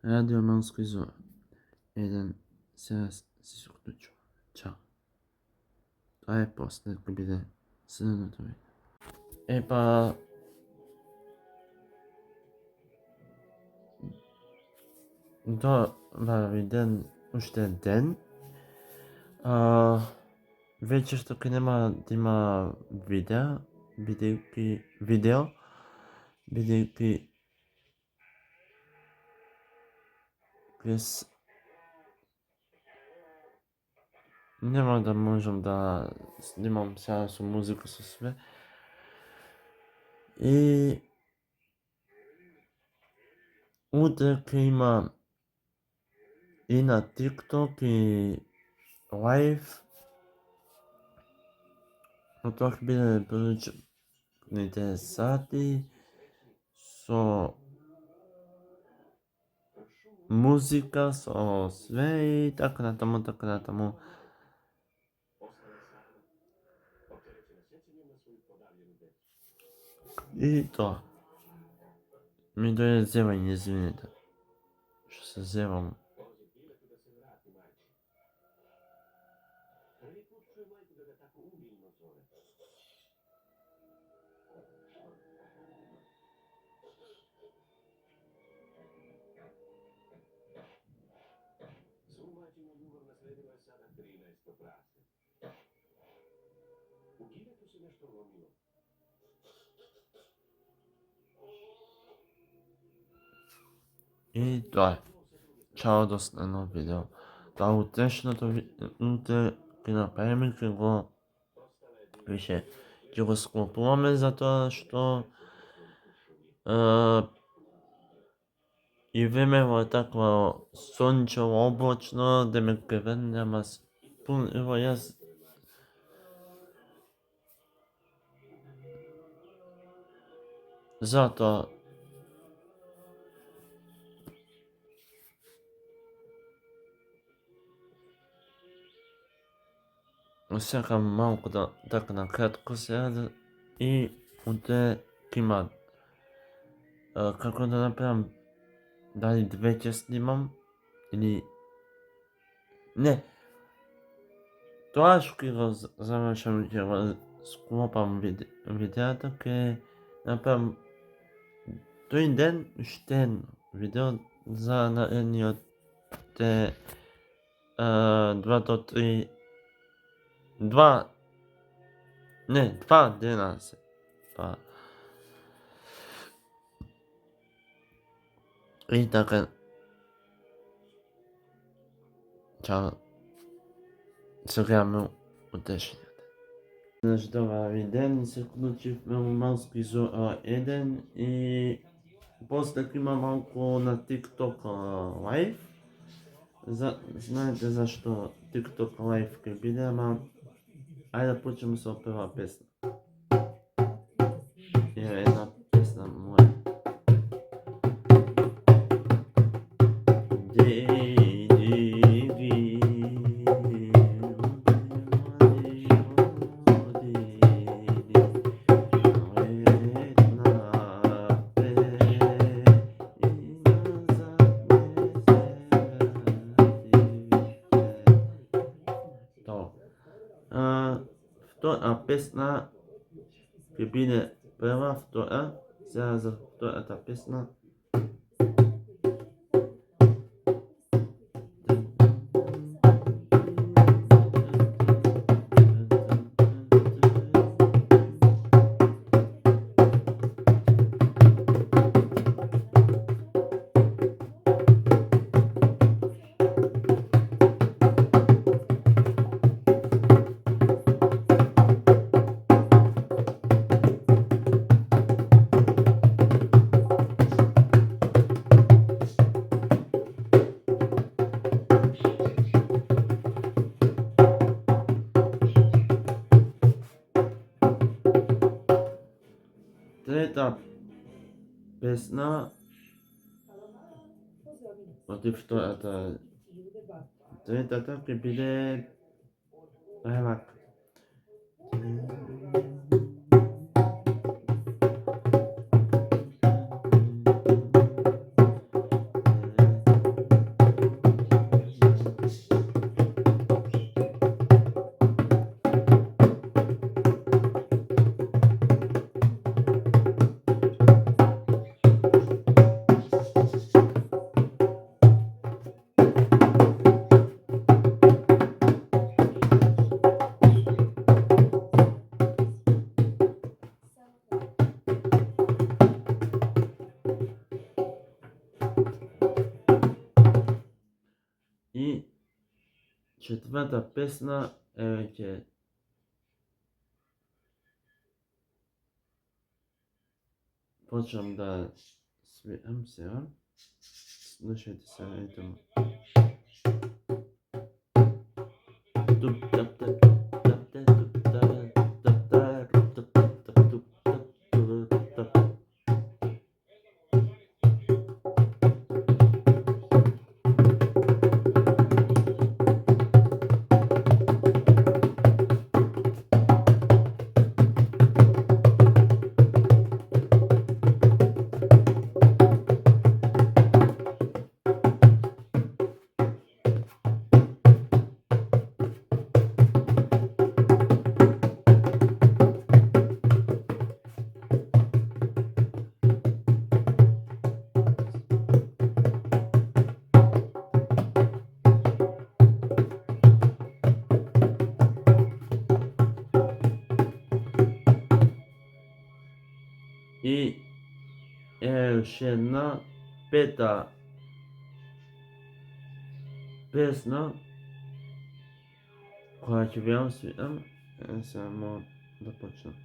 Radio Manskizor jedan сесуктучу. Чао. Това е после, ако биде следното видео. Това виден уште е ден. Вечерто ке нема да има видео, бидејќи нема да можам да снимам сега со музика со све. И утре ќе има и на TikTok и лайв. Но тоа ќе биде приличните сати со музика, со све и така натаму. И тоа. Ми дојде зевање, извинете. Што се зевам. И тоа е. Чао до следно видео. Тоа утрешното утре ќе направиме, ќе го више ќе го склопуваме затоа што и времево е такво сончево, облачно, демек певен нема пун, ево јас затоа сакам малку да така на кратко сега и утре ќе има како да направам, дали 2 ќе снимам или не. Тоа што ќе го завршам, ќе го склопам видеото, ќе направам тој ден уште едно видео за наредниот 2 до 3 2 дена се. Па и така. Чао. Се гледаме утрешниот ден. Знаеш, добар ден, се вклучивме во Малски Зора 1 и после ќе има малку на TikTok лайв. Знаете зашто TikTok лайв ќе биде, ама ајде да почнеме со прва песна. Е една песна моја. Втора песна ќе биде прва, втора, сега за втората песна. Трета песна од втората. Третата ќе биде вака. И четврта песна е веќе почнам да свирам сега. Слушајте се ритм. И уште една пета песна која ќе ви ја свирам. Само да почнем.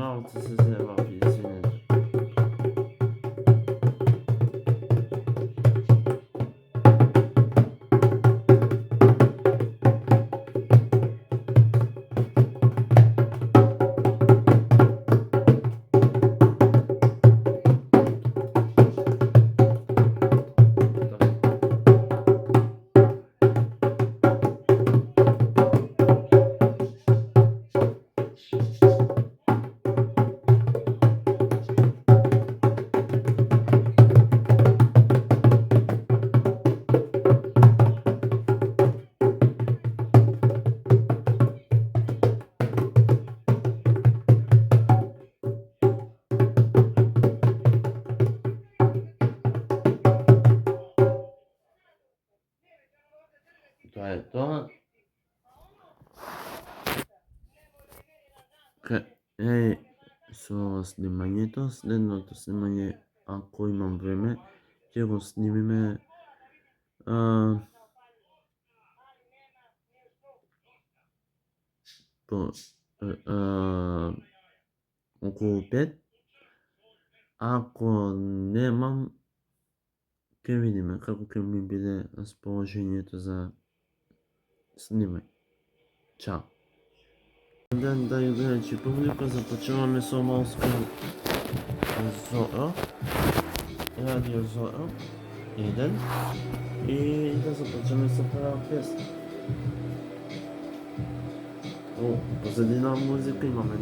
Малце се зева извинете. Тоа е тоа. Еј, со снимањето, следното снимање, ако имам време, ќе го снимиме околу 5. Ако немам, ќе видиме како ќе ми биде расположението за снимање. Чао. Ден, гледачи публика, започнуваме со Малска Зора, Радио Зора 1 и да започнеме со прва песна. Позадина музика имаме.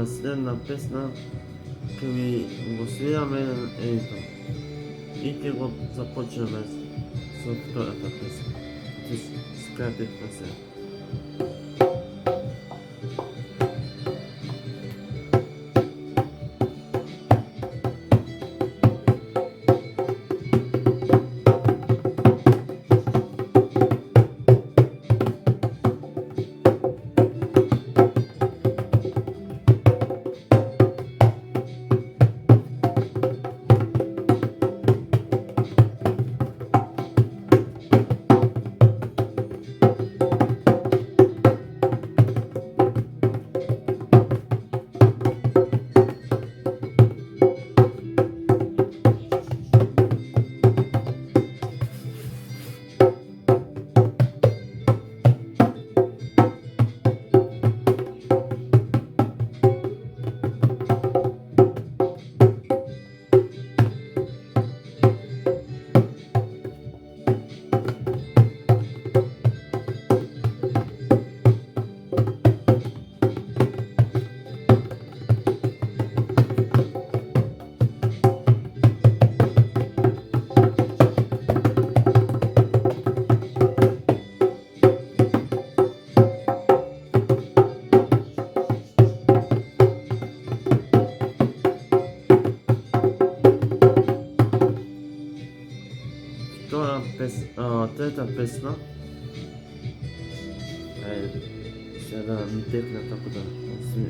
Следна песна ќе ви го свираме ето. И ќе го започнеме со втората песна. Ќе скративме се. Трета песна се да ми текне, така да сви.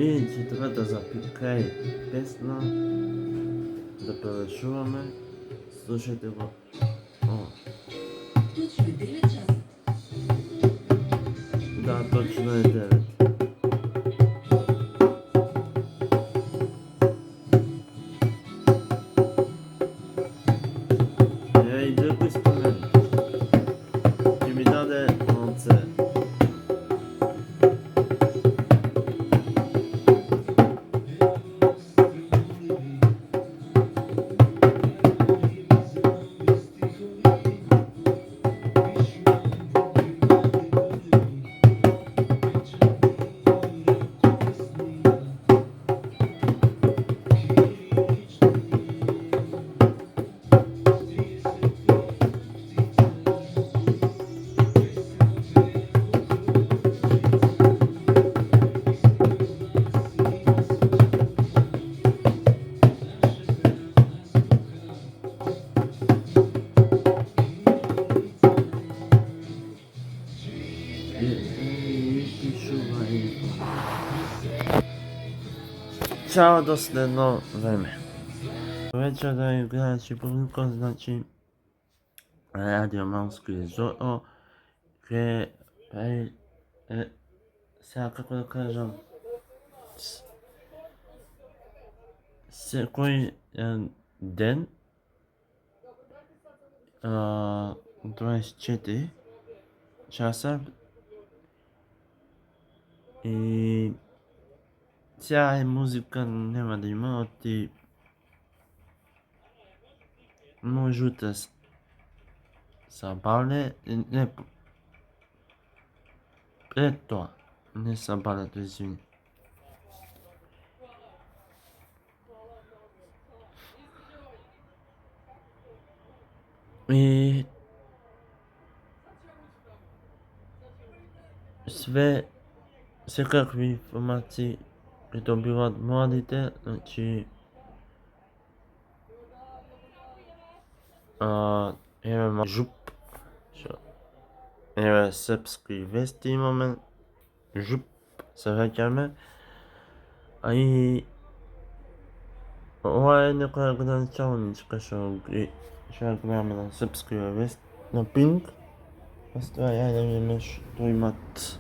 И ќе треба да запикај песна, да превршуваме, слушајте го. Да, точно е 9. И друго спомен, ќе ми даде онце. Чао, до следно време. Вечера играјачи публико, значи Радио Малско Езеро, ке сега како да кажам, секој ден 24 часа и сега е музика нема да има, оти можете сабале, не, пред тоа, не сабалето, извини. И секакви информации придобиваат младите, значи еве жуп, еве српски вести имаме, жуп се враќаме, а и ова е некоја ограничаваничка што гледаме на српски вести, на Пинк, постоја ја да видиме што имат.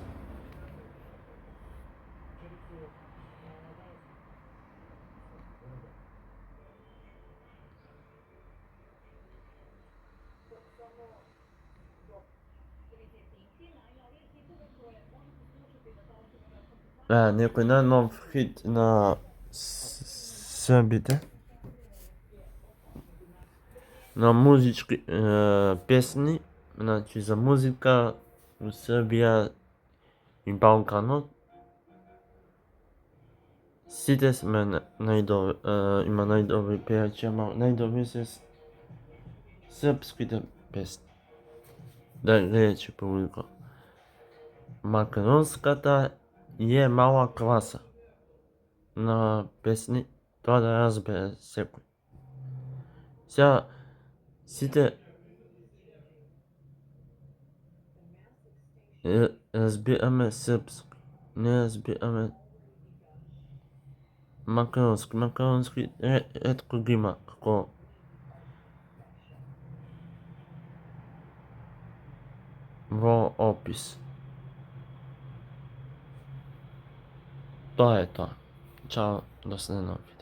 Некој најнов хит на србите, на музички песни, значи за музика во Србија и Балканот. Сите сме има најдобри пејачи, ама најдобри се српските песни. Да гледачи публико. Македонската е мала класа на песни, тоа да разбере секој. Сега сите разбираме српски, не разбираме Македонски ретко ги има како во опис. Тоа е тоа. Чао, до следно видео.